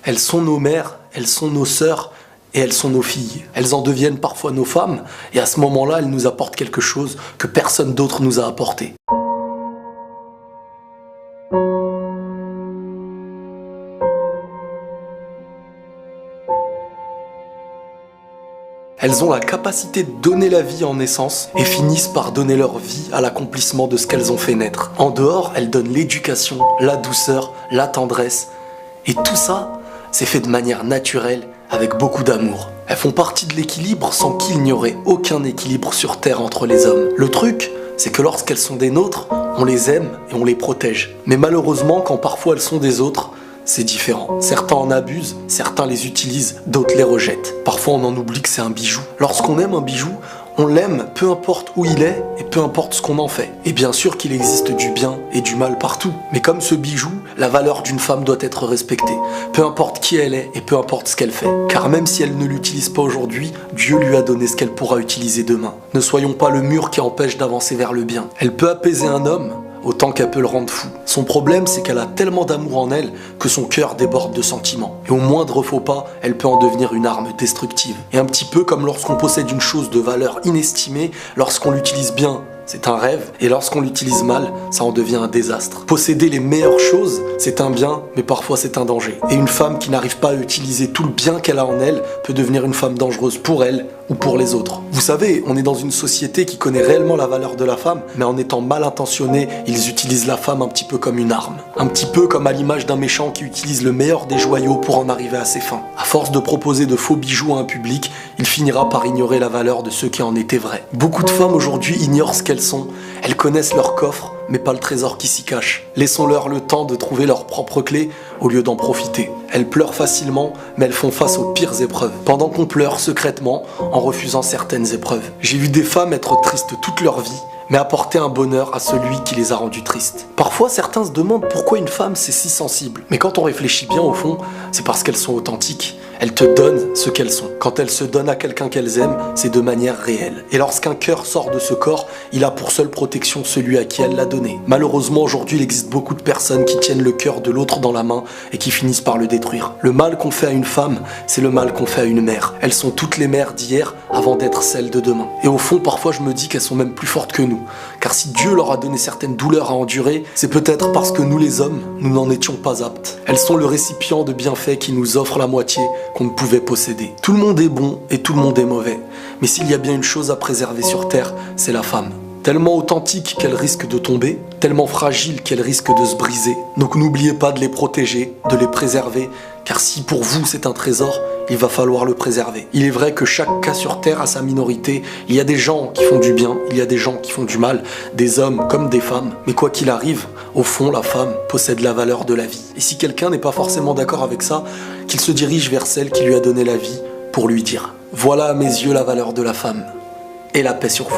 Elles sont nos mères, elles sont nos sœurs et elles sont nos filles. Elles en deviennent parfois nos femmes et à ce moment-là, elles nous apportent quelque chose que personne d'autre nous a apporté. Elles ont la capacité de donner la vie en naissance et finissent par donner leur vie à l'accomplissement de ce qu'elles ont fait naître. En dehors, elles donnent l'éducation, la douceur, la tendresse. Et tout ça, c'est fait de manière naturelle, avec beaucoup d'amour. Elles font partie de l'équilibre sans qu'il n'y aurait aucun équilibre sur Terre entre les hommes. Le truc, c'est que lorsqu'elles sont des nôtres, on les aime et on les protège. Mais malheureusement, quand parfois elles sont des autres, c'est différent. Certains en abusent, certains les utilisent, d'autres les rejettent. Parfois on en oublie que c'est un bijou. Lorsqu'on aime un bijou, on l'aime peu importe où il est et peu importe ce qu'on en fait. Et bien sûr qu'il existe du bien et du mal partout. Mais comme ce bijou, la valeur d'une femme doit être respectée. Peu importe qui elle est et peu importe ce qu'elle fait. Car même si elle ne l'utilise pas aujourd'hui, Dieu lui a donné ce qu'elle pourra utiliser demain. Ne soyons pas le mur qui empêche d'avancer vers le bien. Elle peut apaiser un homme, autant qu'elle peut le rendre fou. Son problème, c'est qu'elle a tellement d'amour en elle que son cœur déborde de sentiments. Et au moindre faux pas, elle peut en devenir une arme destructive. Et un petit peu comme lorsqu'on possède une chose de valeur inestimée, lorsqu'on l'utilise bien, c'est un rêve, et lorsqu'on l'utilise mal, ça en devient un désastre. Posséder les meilleures choses, c'est un bien, mais parfois c'est un danger. Et une femme qui n'arrive pas à utiliser tout le bien qu'elle a en elle peut devenir une femme dangereuse pour elle ou pour les autres. Vous savez, on est dans une société qui connaît réellement la valeur de la femme, mais en étant mal intentionnés, ils utilisent la femme un petit peu comme une arme. Un petit peu comme à l'image d'un méchant qui utilise le meilleur des joyaux pour en arriver à ses fins. À force de proposer de faux bijoux à un public, il finira par ignorer la valeur de ceux qui en étaient vrais. Beaucoup de femmes aujourd'hui ignorent ce qu'elles sont. Elles connaissent leur coffre, mais pas le trésor qui s'y cache. Laissons-leur le temps de trouver leurs propres clés au lieu d'en profiter. Elles pleurent facilement, mais elles font face aux pires épreuves. Pendant qu'on pleure secrètement en refusant certaines épreuves. J'ai vu des femmes être tristes toute leur vie, mais apporter un bonheur à celui qui les a rendues tristes. Parfois, certains se demandent pourquoi une femme c'est si sensible. Mais quand on réfléchit bien au fond, c'est parce qu'elles sont authentiques. Elles te donnent ce qu'elles sont. Quand elles se donnent à quelqu'un qu'elles aiment, c'est de manière réelle. Et lorsqu'un cœur sort de ce corps, il a pour seule protection celui à qui elle l'a donné. Malheureusement, aujourd'hui, il existe beaucoup de personnes qui tiennent le cœur de l'autre dans la main et qui finissent par le détruire. Le mal qu'on fait à une femme, c'est le mal qu'on fait à une mère. Elles sont toutes les mères d'hier avant d'être celles de demain. Et au fond, parfois, je me dis qu'elles sont même plus fortes que nous. Car si Dieu leur a donné certaines douleurs à endurer, c'est peut-être parce que nous les hommes, nous n'en étions pas aptes. Elles sont le récipient de bienfaits qui nous offrent la moitié qu'on ne pouvait posséder. Tout le monde est bon et tout le monde est mauvais. Mais s'il y a bien une chose à préserver sur Terre, c'est la femme. Tellement authentique qu'elle risque de tomber, tellement fragile qu'elle risque de se briser. Donc n'oubliez pas de les protéger, de les préserver, car si pour vous c'est un trésor, il va falloir le préserver. Il est vrai que chaque cas sur Terre a sa minorité. Il y a des gens qui font du bien, il y a des gens qui font du mal, des hommes comme des femmes. Mais quoi qu'il arrive, au fond, la femme possède la valeur de la vie. Et si quelqu'un n'est pas forcément d'accord avec ça, qu'il se dirige vers celle qui lui a donné la vie pour lui dire « Voilà à mes yeux la valeur de la femme. Et la paix sur vous. »